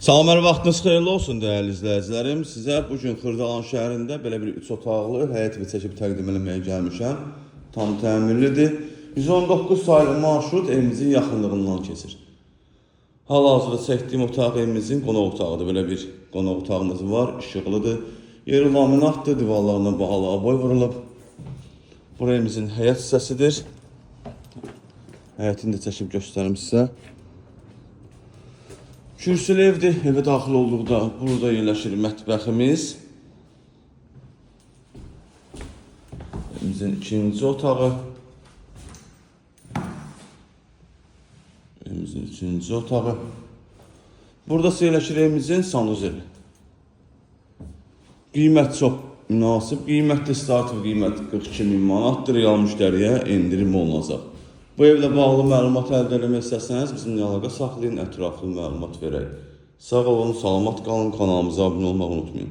Salam, hər vaxtınız xeyirli olsun dəyərli izləyicilərim. Sizə bugün Xırdalan şəhərində belə bir 3 otaqlı həyət və çəkib təqdim eləməyə gəlmişəm. Tam təmirlidir. 119 sayılı marşrut evimizin yaxınlığından keçir. Hal-hazırda çəkdiyim otaq evimizin qonaq otağıdır. Belə bir qonaq otağımız var, işıqlıdır. Yeri laminatdır, divarlarına bahalı aboy vurulub. Bura evimizin həyət hissəsidir. Həyətini də çəkib göstərim sizə. Kürsülü evdir. Evə daxil olduqda burada yerləşir mətbəximiz. Evimizin ikinci otağı. Evimizin üçüncü otağı. Burada yerləşir evimizin sanuzeli. Qiymət çox münasib. Qiymətli start qiymət 42.000 manatdır. Real müştəriyə endirim olunacaq. Bu evlə bağlı məlumat əldə etmək istəsəniz bizimlə əlaqə saxlayın, ətraflı məlumat verək. Sağ olun, salamat qalın, kanalımıza abunə olmağı unutmayın.